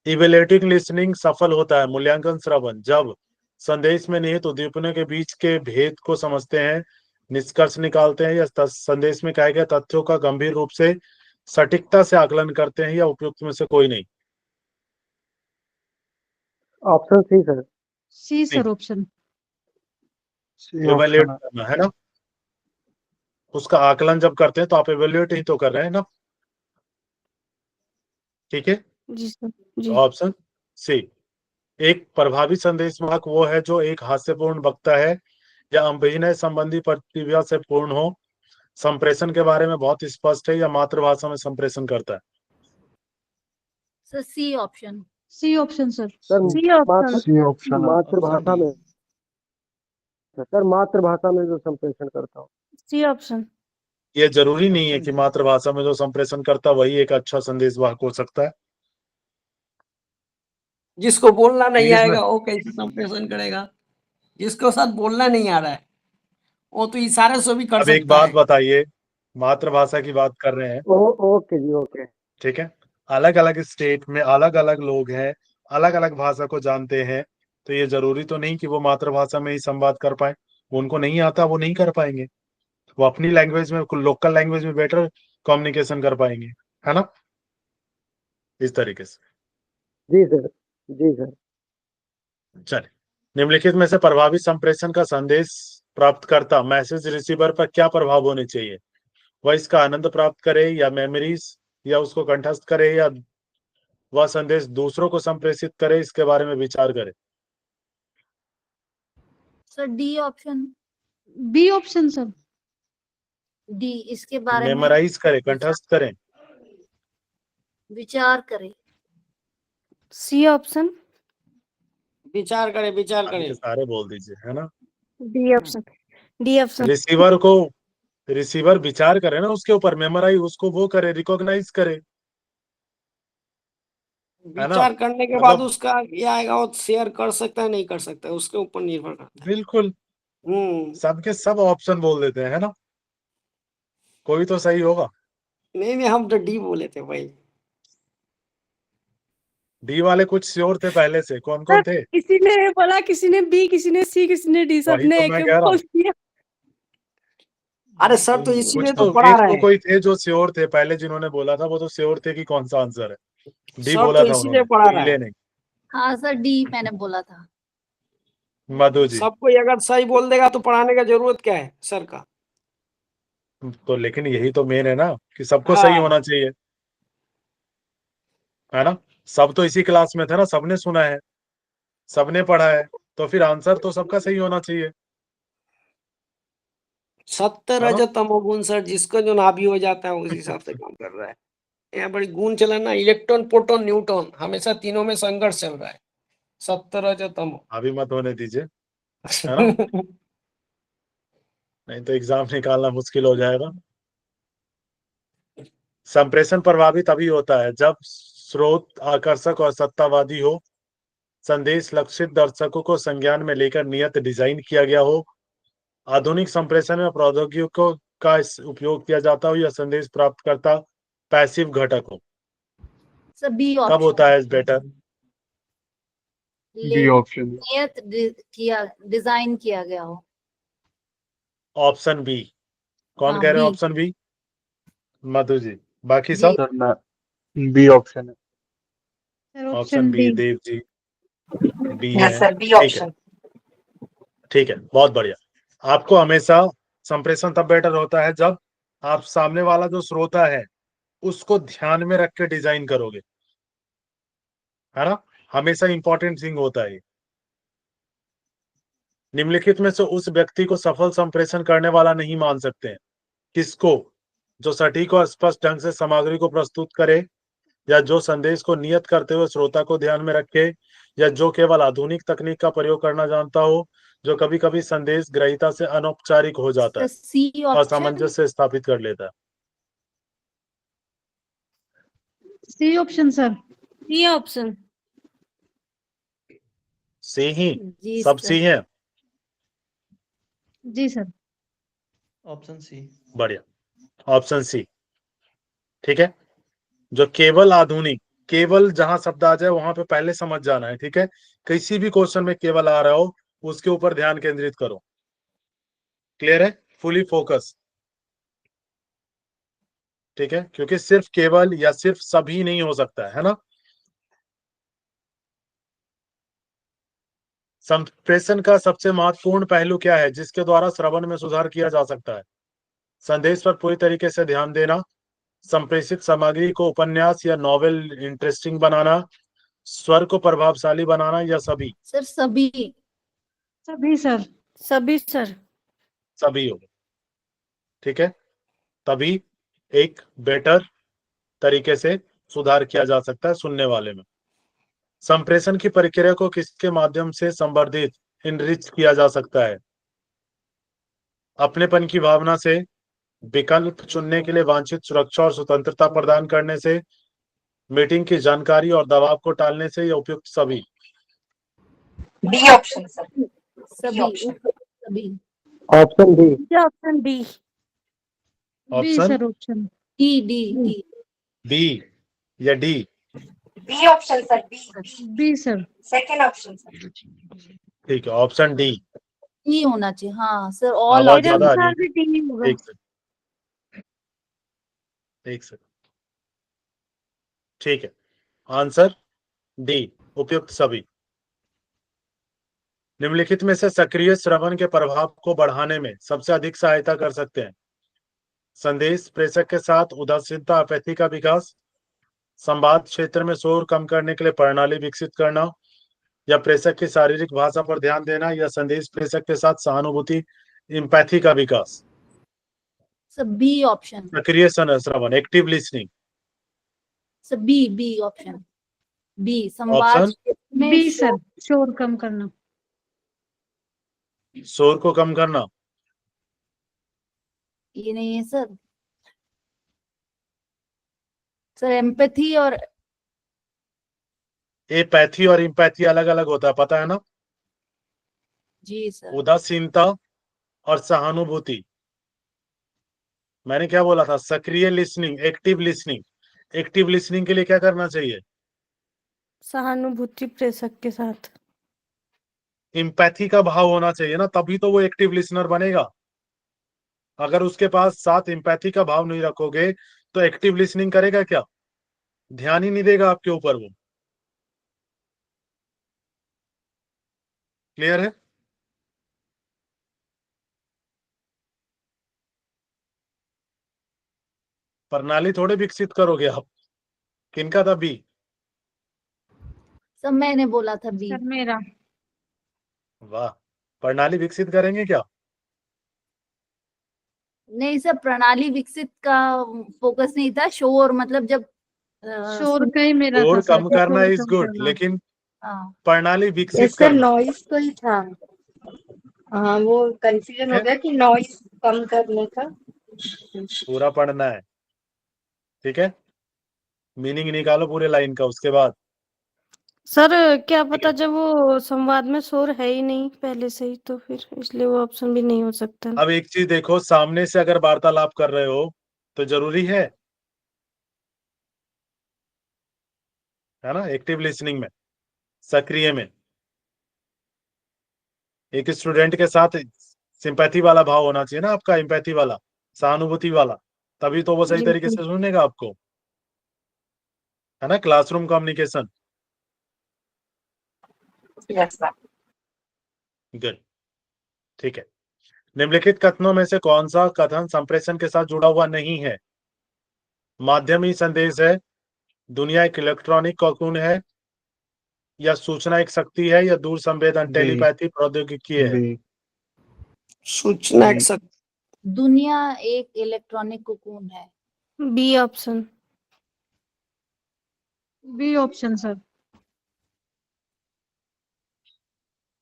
इवेल्युएटिंग लिसनिंग सफल होता है, मूल्यांकन श्रवण, जब संदेश में निहित उद्दीपनों के बीच के भेद को समझते हैं, निष्कर्ष निकालते हैं, या संदेश में कहे गए तथ्यों का गंभीर रूप से सटीकता से आकलन करते हैं, या उपयुक्त में से कोई नहीं? Option C sir. C sir, option. C evaluate option है। करना, है ना। उसका आकलन जब करते हैं तो आप इवेल्युएट ही तो कर रहे हैं ना, ठीक है। जी सर। जी। Option C. एक प्रभावी संदेशवाहक वो है जो एक हास्यपूर्ण वक्ता है या अभिनय संबंधी प्रतिभा से पूर्ण हो, संप्रेषण के बारे में बहुत स्पष्ट है, या मातृभाषा में संप्रेषण करता है? Sir C option. C option sir. Sir C option. C option है। मातृभाषा में, सर मातृभाषा में जो संप्रेषण करता हूँ। C option. ये जरूरी नहीं है कि मातृभाषा में जो संप्रेषण करता वही एक अच्छा संदेशवाहक हो सकता है। जिसको बोलना नहीं इंग्लिश में आएगा वो कैसे संप्रेषण करेगा? जिसको साथ बोलना नहीं आ रहा है वो तो इशारे से भी कर अब एक सकता बात है। बताइए, मातृभाषा की बात कर रहे हैं, ओके जी, ओके। ठीक है। अलग अलग स्टेट में अलग अलग लोग हैं, अलग अलग भाषा को जानते हैं, तो ये जरूरी तो नहीं कि वो मातृभाषा में ही संवाद कर पाए। उनको नहीं आता, वो नहीं कर पाएंगे, वो अपनी लैंग्वेज में, लोकल लैंग्वेज में बेटर कम्युनिकेशन कर पाएंगे, है ना। इस तरीके से। जी सर। जी सर। चलिए, निम्नलिखित में से प्रभावी संप्रेषण का संदेश प्राप्तकर्ता मैसेज रिसीवर पर क्या प्रभाव होने चाहिए? वह इसका आनंद प्राप्त करे, या मेमोरीज, या उसको कंठस्थ करे, या वह संदेश दूसरों को संप्रेषित करे, इसके बारे में विचार करे? Sir D option. B option sir. D, इसके बारे में मेमोराइज करे, कंठस्थ करें? विचार करें। C option. विचार करे, विचार सारे करे। के सारे बोल दीजिए, है ना। D option. D option. Receiver विचार करे ना उसके ऊपर, मेमोराइज उसको वो करे, रिकॉग्नाइज करे, है ना। विचार करने के बाद मतलब उसका ये आएगा, वो शेयर कर सकता है नहीं कर सकता है, उसके ऊपर निर्भर करता है। बिल्कुल सबके सब ऑप्शन बोल देते हैं, है ना। कोई तो सही होगा। नहीं नहीं, हम तो डी बोले थे भाई। डी वाले कुछ श्योर थे पहले से, कौन सर कौन थे? किसी ने बोला, किसी ने बी, किसी ने सी, किसी ने डी, वही सबने तो एक मैं कह रहा बोल हूँ, दिया। अरे सर तो कुछ इसीलिए तो तो पढ़ा एक रहे तो हैं। कोई थे जो श्योर थे पहले, जिन्होंने बोला था वो तो श्योर थे कि कौन सा आंसर है। डी सर बोला तो था इसीलिए उन्होंने, पढ़ा तो रहा हिले है। नहीं। हाँ सर, डी मैंने बोला था। मधु जी, सब कोई अगर सही बोल देगा तो पढ़ाने का जरूरत क्या है सर का? तो लेकिन यही तो मेन है ना कि सबको सही हाँ होना चाहिए। है ना? सब तो इसी क्लास में थे ना, सबने सुना है, सबने पढ़ा है, तो फिर आंसर तो सबका सही होना चाहिए। सत्य है ना? रज तमोगुण सर, जिसका जो नाभि हो जाता है उस हिसाब से काम कर रहा है। यहाँ बड़ी गुण चला ना, इलेक्ट्रॉन प्रोटॉन न्यूट्रॉन, हमेशा तीनों में संघर्ष चल रहा है। सत्य रज तमो। अभी मत होने दीजिए, है ना? नहीं तो एग्जाम निकालना मुश्किल हो जाएगा। संप्रेषण प्रभावित तभी होता है जब स्रोत आकर्षक और सत्तावादी हो, संदेश लक्षित दर्शकों को संज्ञान में लेकर नियत डिजाइन किया गया हो, आधुनिक संप्रेषण में प्रौद्योगिकियों का उपयोग किया जाता हो, या संदेश प्राप्तकर्ता पैसिव घटक हो। सर बी कब ऑप्शन। होता है बेटर? B option. नियत किया, डिजाइन किया गया हो। Option B. कौन हाँ, कह रहे हैं B. Option B? Madhu ji, बाकी जी। सब? सर मैं बी ऑप्शन है। Sir option option B, B. Dev ji B yes है। सर, बी ठीक है, ऑप्शन। ठीक है, बहुत बढ़िया। आपको हमेशा संप्रेषण तब बेटर होता है जब आप सामने वाला जो श्रोता है उसको ध्यान में रख के डिजाइन करोगे, है ना? हमेशा इंपॉर्टेंट थिंग होता है। निम्नलिखित में से उस व्यक्ति को सफल संप्रेषण करने वाला नहीं मान सकते हैं। किसको? जो सटीक और स्पष्ट ढंग से सामग्री को प्रस्तुत करे, या जो संदेश को नियत करते हुए श्रोता को ध्यान में रखे, या जो केवल आधुनिक तकनीक का प्रयोग करना जानता हो, जो कभी कभी संदेश ग्रहीता से अनौपचारिक हो जाता सर है, सी ऑप्शन। असामंजस्य स्थापित कर लेता है। C option sir. C option. C ही? जी सब सर। सी है? जी सर। Option C. बढ़िया, ऑप्शन सी। ठीक है, जो केवल आधुनिक, केवल जहां शब्द आ जाए वहां पे पहले समझ जाना है, ठीक है? किसी भी क्वेश्चन में केवल आ रहा हो उसके ऊपर ध्यान केंद्रित करो। क्लियर है? Fully focus. ठीक है, क्योंकि सिर्फ केवल या सिर्फ सभी नहीं हो सकता है ना? संप्रेषण का सबसे महत्वपूर्ण पहलू क्या है जिसके द्वारा श्रवण में सुधार किया जा सकता है? संदेश पर पूरी तरीके से ध्यान देना, संप्रेषित सामग्री को उपन्यास या नॉवेल इंटरेस्टिंग बनाना, स्वर को प्रभावशाली बनाना, या सभी? सर सभी। सभी सर। सभी सर। सभी हो। ठीक है, तभी एक बेटर तरीके से सुधार किया जा सकता है सुनने वाले में। संप्रेषण की प्रक्रिया को किसके माध्यम से संवर्धित, इनरिच किया जा सकता है? अपनेपन की भावना से, विकल्प चुनने के लिए वांछित सुरक्षा और स्वतंत्रता प्रदान करने से, मीटिंग की जानकारी और दबाव को टालने से, या उपयुक्त सभी? B option sir. सभी। ऑप्शन। सभी। Option D. Option D. B option sir option. D D D. B या D? B option sir, B. B sir. Second option sir. ठीक है, ऑप्शन डी। डी होना चाहिए। हाँ सर, ऑल आवाज मेरे ज्यादा आ रही है अनुसार भी डी होगा। एक सेकंड, एक सेकंड। ठीक है, आंसर डी, उपयुक्त सभी। निम्नलिखित में से सक्रिय श्रवण के प्रभाव को बढ़ाने में सबसे अधिक सहायता कर सकते हैं? संदेश प्रेषक के साथ उदासीनता अपैथी का विकास, संवाद क्षेत्र में शोर कम करने के लिए प्रणाली विकसित करना, या प्रेषक की शारीरिक भाषा पर ध्यान देना, या संदेश प्रेषक के साथ सहानुभूति इम्पैथी का विकास। Sir B option. सक्रिय श्रवण, active listening. Sir B B option. B संवाद ऑप्शन क्षेत्र में बी सर, शोर कम करना। शोर को कम करना। ये नहीं है सर। सर एम्पैथी और एपैथी और इम्पैथी अलग अलग होता है, पता है ना? जी सर। उदासीनता और सहानुभूति। मैंने क्या बोला था? सक्रिय listening, active listening. Active listening के लिए क्या करना चाहिए? सहानुभूति प्रेषक के साथ। इम्पैथी का भाव होना चाहिए ना, तभी तो वो एक्टिव लिसनर बनेगा। अगर उसके पास साथ इम्पैथी का भाव नहीं रखोगे तो एक्टिव लिसनिंग करेगा क्या? ध्यान ही नहीं देगा आपके ऊपर वो। क्लियर है? प्रणाली थोड़े विकसित करोगे आप। किनका था बी? सब मैंने बोला था बी। सर मेरा वाह, प्रणाली विकसित करेंगे क्या? नहीं सर, प्रणाली विकसित का फोकस नहीं था, शोर मतलब जब शोर का ही मेरा शोर था सर, कम कि करना शोर इज कम गुड, करना। लेकिन हाँ, प्रणाली विकसित यस सर, करना, नॉइस तो ही था। हाँ, वो कंफ्यूजन हो है? गया कि नॉइस कम करने का। पूरा पढ़ना है, ठीक है? मीनिंग निकालो पूरे लाइन का, उसके बाद सर क्या ठीक पता है। जब वो संवाद में शोर है ही नहीं पहले से ही, तो फिर इसलिए वो ऑप्शन भी नहीं हो सकता। अब एक चीज देखो, सामने से अगर वार्तालाप कर रहे हो तो जरूरी है ना, एक्टिव लिसनिंग में, सक्रिय में। एक स्टूडेंट के साथ सिंपैथी वाला भाव होना चाहिए ना आपका, एम्पैथी वाला, सहानुभूति वाला, तभी तो वो सही तरीके से सुनेगा आपको, है ना? Classroom communication. Yes sir. Good, ठीक है। निम्नलिखित कथनों में से कौन सा कथन संप्रेषण के साथ जुड़ा हुआ नहीं है? माध्यम ही संदेश है, दुनिया एक इलेक्ट्रॉनिक कॉकून है, या सूचना एक शक्ति है, या दूर संवेदन टेलीपैथी प्रौद्योगिकी है? बी सूचना एक शक्ति। दुनिया एक इलेक्ट्रॉनिक कोकून है। B option. B option sir.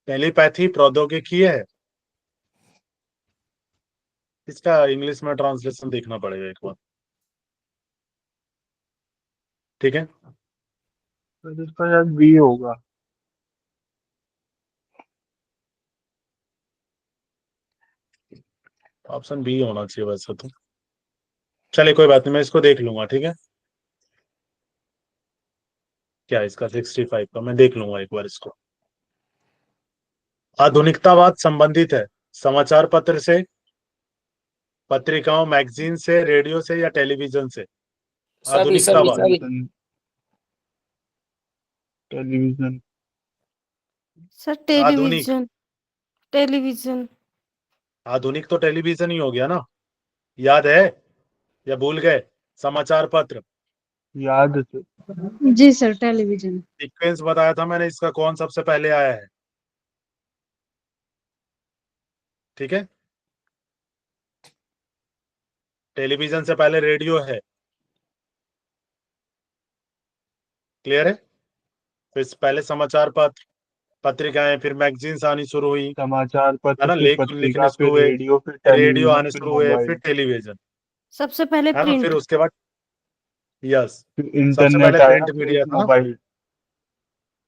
Telepathy प्रौद्योगिकी है, इसका इंग्लिश में ट्रांसलेशन देखना पड़ेगा एक बार, ठीक है? सर इसका शायद बी होगा। ऑप्शन बी होना चाहिए वैसे तो। चलिए कोई बात नहीं, मैं इसको देख लूंगा, ठीक है? क्या इसका 65 का मैं देख लूंगा एक बार इसको। आधुनिकतावाद संबंधित है समाचार पत्र से, पत्रिकाओं मैगजीन से, रेडियो से, या टेलीविजन से? सभी सभी आधुनिकतावाद। सभी। टेलीविजन। सर आधुनिक, टेलीविजन। टेलीविजन। आधुनिक तो टेलीविजन ही हो गया ना, याद है या भूल गए? समाचार पत्र याद से। जी सर, टेलीविजन। सीक्वेंस बताया था मैंने, इसका कौन सबसे पहले आया है, ठीक है? टेलीविजन से पहले रेडियो है, क्लियर है? फिर पहले समाचार पत्र, पत्रिकाएं, फिर मैगजीन्स आनी शुरू हुई, समाचार है पत्र, ना? फिर लेख लिखने पत्रिका, शुरू फिर हुए, रेडियो, फिर रेडियो टेलीविजन, आने फिर शुरू हुए, फिर मोबाइल, टेलीविजन, सबसे पहले है ना? फिर प्रिंट। उसके बाद यस, फिर सबसे पहले इंटरनेट आया, प्रिंट फिर मीडिया था, मोबाइल।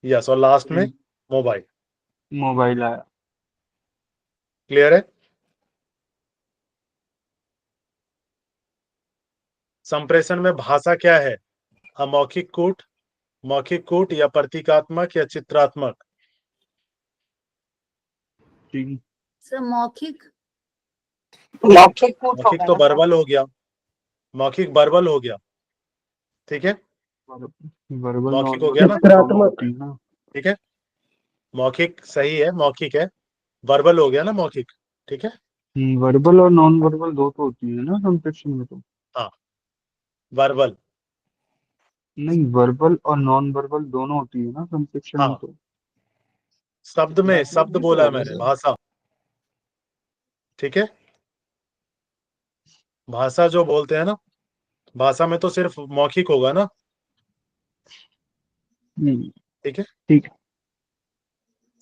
यस, और लास्ट में फिर मोबाइल, मोबाइल आया। क्लियर है? संप्रेषण में भाषा क्या है? अमौखिक कूट, मौखिक कूट, या प्रतीकात्मक, या चित्रात्मक? ठीक। सर मौखिक। मौखिक कूट मौखिक होगा तो ना सर? वर्बल हो गया, मौखिक वर्बल हो गया, ठीक है? वर्बल मौखिक नॉन हो गया ना, वर्बल दोनों चित्रात्मक। होती है ना। ठीक है? मौखिक सही है, मौखिक है, वर्बल हो गया ना मौखिक, ठीक है? वर्बल और नॉन वर्बल दो तो होती है ना संप्रेषण में तो। हाँ, वर्बल, नहीं, वर्बल और नॉन वर्बल दोनों होती है ना संप्रेषण में हाँ, तो। शब्द में चित्रात्मक शब्द भी तो बोला है होगा मैंने, सर। भाषा, ठीक है? भाषा जो बोलते हैं ना, भाषा में तो सिर्फ मौखिक होगा ना, ठीक है? ठीक है।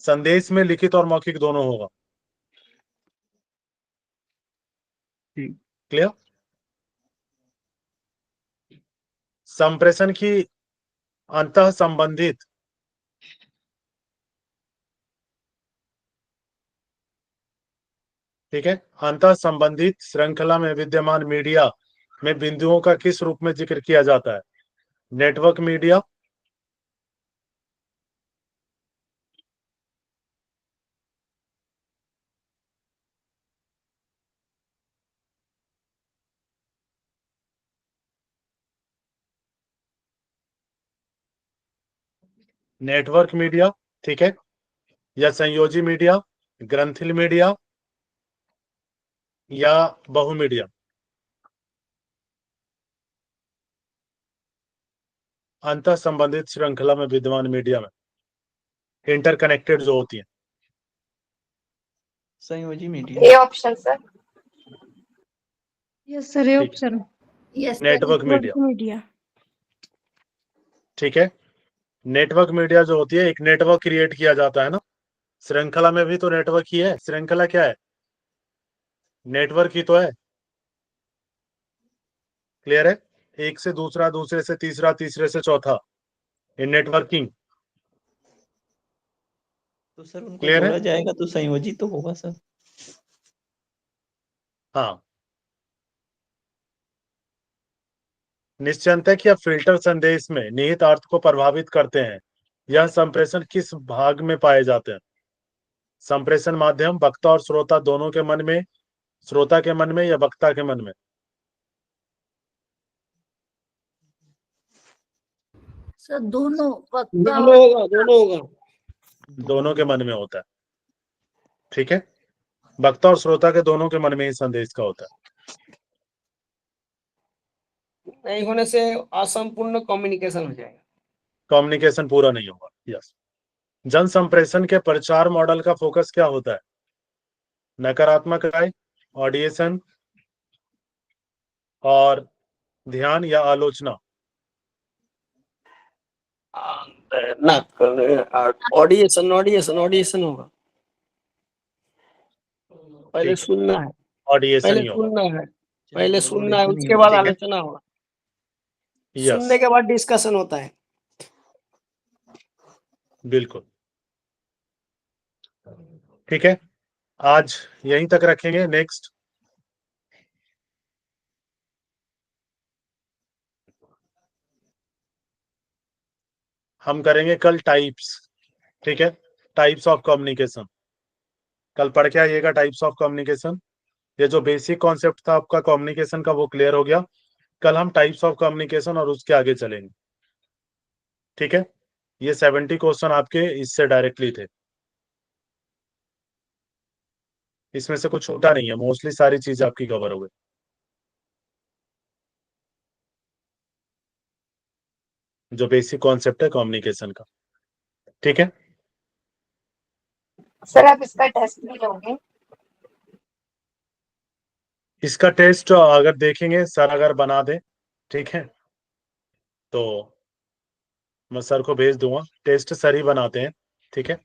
संदेश में लिखित और मौखिक दोनों होगा, ठीक। क्लियर? संप्रेषण की अंतः संबंधित, ठीक है, अंतः संबंधित श्रृंखला में विद्यमान मीडिया में बिंदुओं का किस रूप में जिक्र किया जाता है? नेटवर्क मीडिया, नेटवर्क मीडिया, ठीक है, या संयोजी मीडिया, ग्रंथिल मीडिया, या बहु मीडिया? अंतः संबंधित श्रृंखला में विद्यमान मीडिया में इंटरकनेक्टेड जो होती है? संयोजी A media. Option sir. Yes sir, ये ठीक है। Option. Yes network media, media. ठीक है। नेटवर्क मीडिया जो होती है, एक नेटवर्क क्रिएट किया जाता है ना, श्रृंखला में भी तो नेटवर्क ही है। श्रृंखला क्या है? नेटवर्क ही तो है। क्लियर है? एक से दूसरा, दूसरे से तीसरा, तीसरे से चौथा, ये नेटवर्किंग। तो सर उनको क्लियर है? जोड़ा जाएगा तो संयोजी तो होगा सर। हाँ, निश्चयतः कि अब फिल्टर संदेश में निहित अर्थ को प्रभावित करते हैं। यह संप्रेषण किस भाग में पाए जाते हैं? संप्रेषण माध्यम वक्ता और श्रोता दोनों के मन में, श्रोता के मन में या वक्ता के मन में? सर दोनों वक्ता दोनों होगा, दोनों होगा। दोनों के मन में होता है, ठीक है। वक्ता और श्रोता के दोनों के मन में ही संदेश का होता है। नहीं होने से असंपूर्ण कम्युनिकेशन हो जाएगा। कम्युनिकेशन पूरा नहीं होगा। यस। जन संप्रेषण के प्रचार मॉडल का फोकस क्या होता है? नकारात्मक राय, ऑडिएशन और ध्यान या आलोचना? ना ऑडिएशन ऑडिएशन ऑडिएशन होगा। पहले ठीक है, सुनना है, ऑडिएशन पहले ही होगा। सुनना है, पहले सुनना है, Audition ही उसके बाद ठीक है। आलोचना होगा। यस, सुनने के बाद डिस्कशन होता है। बिल्कुल ठीक है। आज यहीं तक रखेंगे। नेक्स्ट हम करेंगे कल टाइप्स, ठीक है। टाइप्स ऑफ कम्युनिकेशन कल पढ़ के आइएगा। टाइप्स ऑफ कम्युनिकेशन, ये जो बेसिक कॉन्सेप्ट था आपका कम्युनिकेशन का वो क्लियर हो गया। कल हम टाइप्स ऑफ कम्युनिकेशन और उसके आगे चलेंगे, ठीक है। ये 70 क्वेश्चन आपके इससे डायरेक्टली थे, इसमें से कुछ छूटा नहीं है। मोस्टली सारी चीजें आपकी कवर हो गई, जो बेसिक कॉन्सेप्ट है कम्युनिकेशन का, ठीक है। सर आप इसका टेस्ट भी लोगे? इसका टेस्ट अगर देखेंगे सर, अगर बना दे, ठीक है, तो मैं सर को भेज दूंगा। टेस्ट सर ही बनाते हैं, ठीक है।